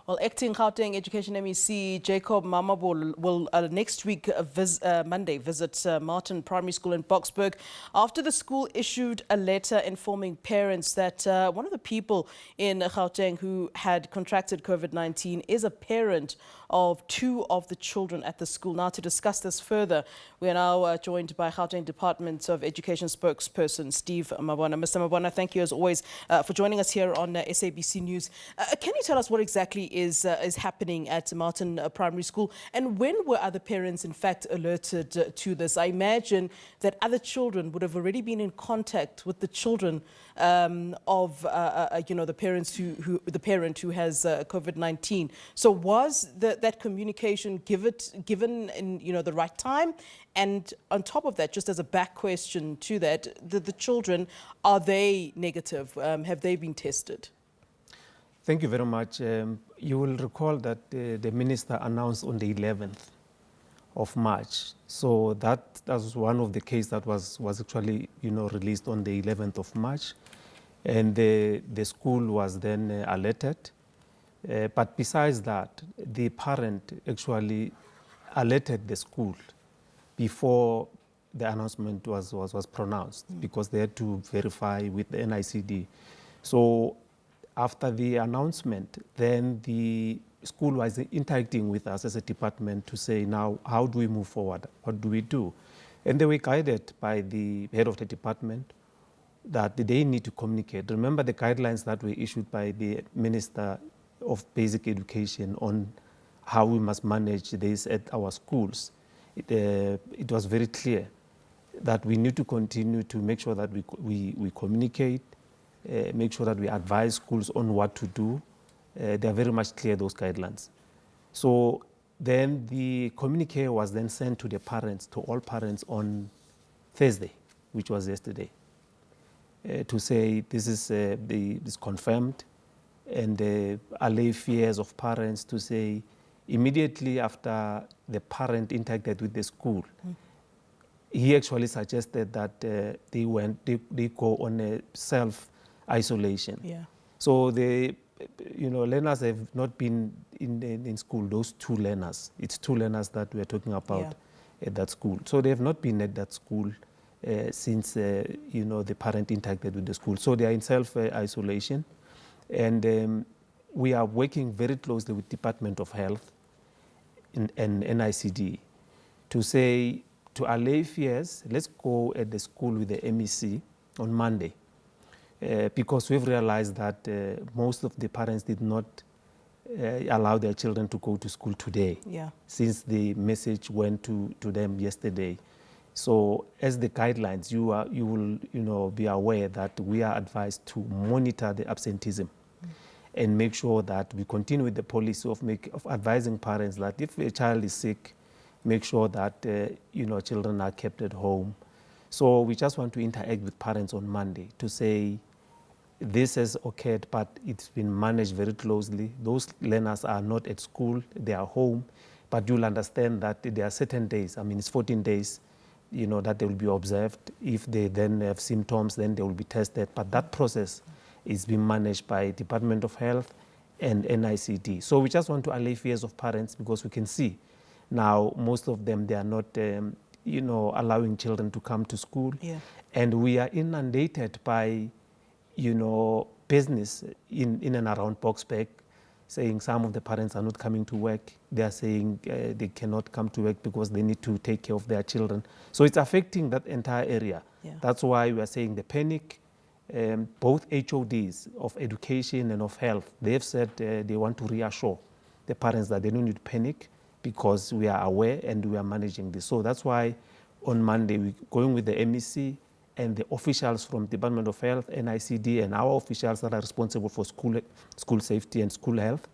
Well, acting Gauteng Education MEC Jacob Mamabolo will next week, Monday, visit Martin Primary School in Boksburg after the school issued a letter informing parents that one of the people in Gauteng who had contracted COVID-19 is a parent of two of the children at the school. Now, to discuss this further, we are now joined by Gauteng Department of Education spokesperson Steve Mabona. Mr. Mabona, thank you as always for joining us here on SABC News. Can you tell us what exactly is happening at Martin Primary School, and when were other parents in fact alerted to this? I imagine that other children would have already been in contact with the children of the parent who has COVID-19. So was that communication given in the right time? And on top of that, just as a back question to that, the children, are they negative? Have they been tested? Thank you very much. You will recall that the minister announced on the 11th of March. So that was one of the cases that was actually released on the 11th of March, and the school was then alerted. But besides that, the parent actually alerted the school before the announcement was pronounced, because they had to verify with the NICD. So after the announcement, then the school was interacting with us as a department to say, now, how do we move forward? What do we do? And they were guided by the head of the department that they need to communicate. Remember the guidelines that were issued by the Minister of Basic Education on how we must manage this at our schools. It was very clear that we need to continue to make sure that we communicate, make sure that we advise schools on what to do. They are very much clear, those guidelines. So then the communique was then sent to the parents, to all parents on Thursday, which was yesterday, to say this is confirmed, and allay fears of parents, to say immediately after the parent interacted with the school, he actually suggested that they go on a self-isolation. Yeah. So the learners have not been in school, those two learners. It's two learners that we're talking about at that school. So they have not been at that school since the parent interacted with the school. So they are in self-isolation, and we are working very closely with Department of Health and NICD to say, to allay fears, let's go at the school with the MEC on Monday, because we've realized that most of the parents did not allow their children to go to school today, since the message went to them yesterday. So as the guidelines, you will be aware that we are advised to monitor the absenteeism and make sure that we continue with the policy of advising parents that if a child is sick, make sure that children are kept at home. So we just want to interact with parents on Monday to say this has occurred, but it's been managed very closely. Those learners are not at school, they are home, but you'll understand that there are certain days, it's 14 days, that they will be observed. If they then have symptoms, then they will be tested. But that process is being managed by Department of Health and NICD. So we just want to allay fears of parents, because we can see now most of them, they are not allowing children to come to school. And we are inundated by business in and around Boksburg, saying some of the parents are not coming to work. They are saying they cannot come to work because they need to take care of their children. So it's affecting that entire area. That's why we are saying the panic. Both HODs of education and of health, they've said they want to reassure the parents that they don't need to panic, because we are aware and we are managing this. So that's why on Monday we're going with the MEC and the officials from Department of Health, NICD, and our officials that are responsible for school safety and school health,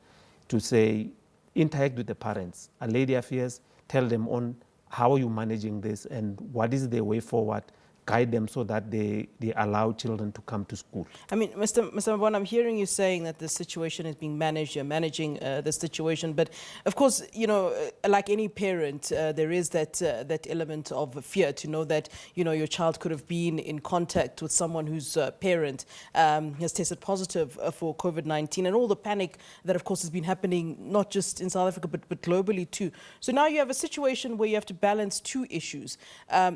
to say, interact with the parents, allay their fears, tell them on how are you managing this and what is the way forward, guide them so that they allow children to come to school. I mean, Mr. Mabona, I'm hearing you saying that the situation is being managed, you're managing the situation, but of course, you know, like any parent, there is that element of fear to know that, you know, your child could have been in contact with someone whose parent has tested positive for COVID-19, and all the panic that, of course, has been happening, not just in South Africa, but globally too. So now you have a situation where you have to balance two issues,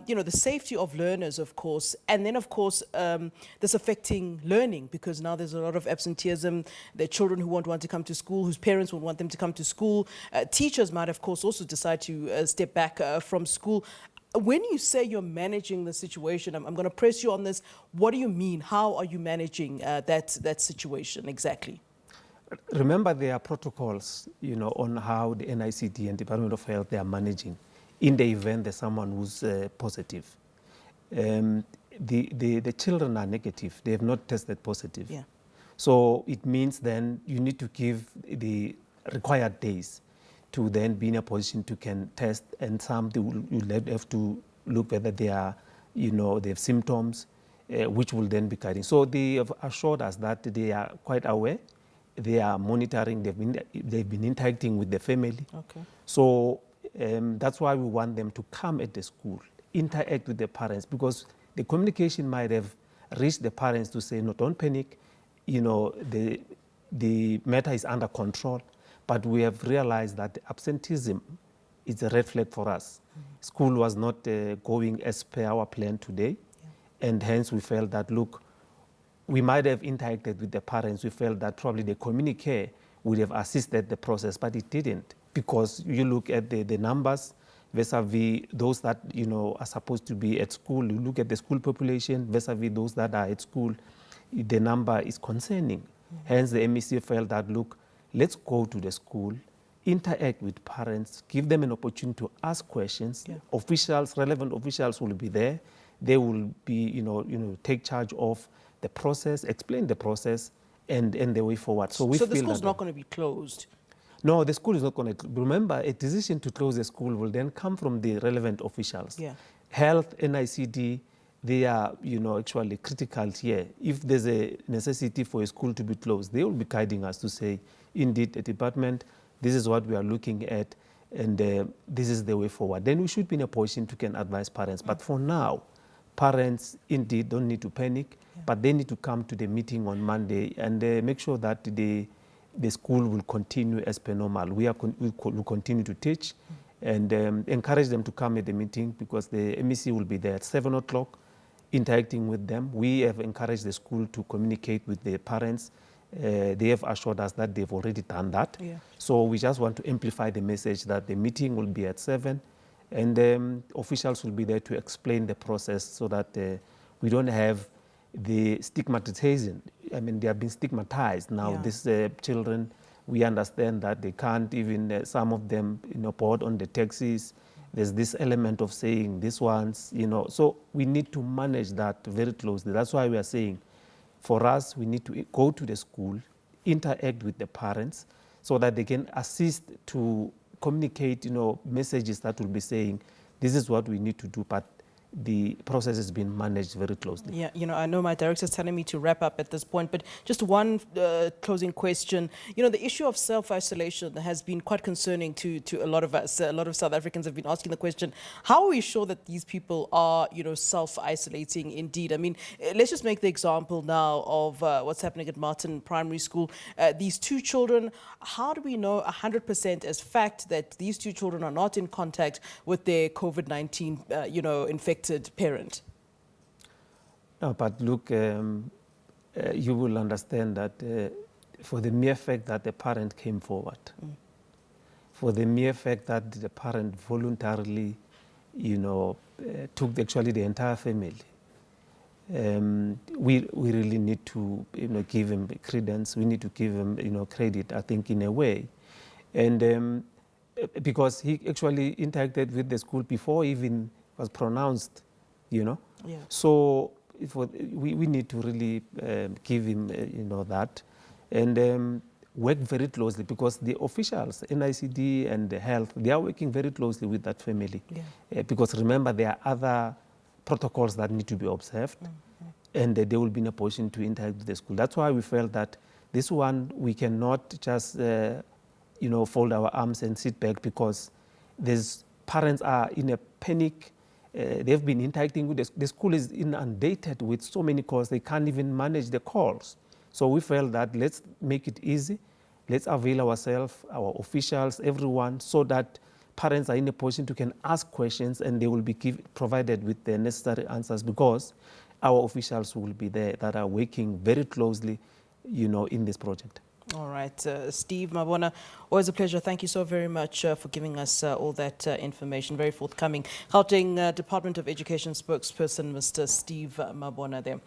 you know, the safety of learners, of course, and then, of course, this affecting learning, because now there's a lot of absenteeism. There are children who won't want to come to school, whose parents won't want them to come to school. Teachers might, of course, also decide to step back from school. When you say you're managing the situation, I'm going to press you on this. What do you mean? How are you managing that situation exactly? Remember, there are protocols, you know, on how the NICD and Department of Health, they are managing in the event there's someone who's positive. The children are negative. They have not tested positive. Yeah. So it means then you need to give the required days to then be in a position to can test, and some you'll have to look whether they are, you know, they have symptoms, which will then be guiding. So they have assured us that they are quite aware. They are monitoring. They've been interacting with the family. Okay. So that's why we want them to come at the school, interact with the parents, because the communication might have reached the parents to say, no, don't panic, you know, the matter is under control. But we have realized that absenteeism is a red flag for us. School was not going as per our plan today, and hence we felt that, look, we might have interacted with the parents. We felt that probably the communique would have assisted the process, but it didn't, because you look at the numbers vis-a-vis those that, you know, are supposed to be at school. You look at the school population vis-a-vis those that are at school, the number is concerning. Hence, the MEC felt that, look, let's go to the school, interact with parents, give them an opportunity to ask questions. Yeah. Officials, relevant officials will be there. They will be, you know, take charge of the process, explain the process, and the way forward. So we so feel the school's that not going to be closed? No, the school is not going to. Remember, a decision to close the school will then come from the relevant officials. Yeah. Health, NICD, they are, you know, actually critical here. If there's a necessity for a school to be closed, they will be guiding us to say, indeed, the department, this is what we are looking at, and this is the way forward. Then we should be in a position to can advise parents. But for now, parents indeed don't need to panic, but they need to come to the meeting on Monday and make sure that the school will continue as per normal. We will continue to teach and encourage them to come at the meeting, because the MEC will be there at 7 o'clock interacting with them. We have encouraged the school to communicate with the parents. They have assured us that they've already done that. Yeah. So we just want to amplify the message that the meeting will be at 7 and officials will be there to explain the process so that we don't have the stigmatization. I mean, they have been stigmatized now. Yeah. These children, we understand that they can't even, some of them, you know, board on the taxis. There's this element of saying this one's, you know, so we need to manage that very closely. That's why we are saying, for us, we need to go to the school, interact with the parents so that they can assist to communicate, you know, messages that will be saying, this is what we need to do, but the process has been managed very closely. Yeah, you know, I know my director's telling me to wrap up at this point, but just one closing question. You know, the issue of self-isolation has been quite concerning to a lot of us. A lot of South Africans have been asking the question, how are we sure that these people are, you know, self-isolating indeed? I mean, let's just make the example now of what's happening at Martin Primary School. These two children, how do we know 100% as fact that these two children are not in contact with their COVID-19, you know, infected parent? No, but look, you will understand that for the mere fact that the parent came forward, for the mere fact that the parent voluntarily, you know, took actually the entire family, we really need to, you know, give him credence. We need to give him, you know, credit, I think, in a way. And because he actually interacted with the school before even was pronounced, you know. Yeah. So we need to really give him, you know, that, and work very closely, because the officials, NICD and the health, they are working very closely with that family. Yeah. Because remember, there are other protocols that need to be observed, and they will be in a position to interact with the school. That's why we felt that this one, we cannot just, fold our arms and sit back, because parents are in a panic. They've been interacting with the school is inundated with so many calls, they can't even manage the calls. So we felt that let's make it easy. Let's avail ourselves, our officials, everyone, so that parents are in a position to can ask questions, and they will be provided with the necessary answers, because our officials will be there that are working very closely, in this project. All right, Steve, Mabona, always a pleasure. Thank you so very much for giving us all that information. Very forthcoming. Gauteng Department of Education spokesperson, Mr. Steve Mabona there.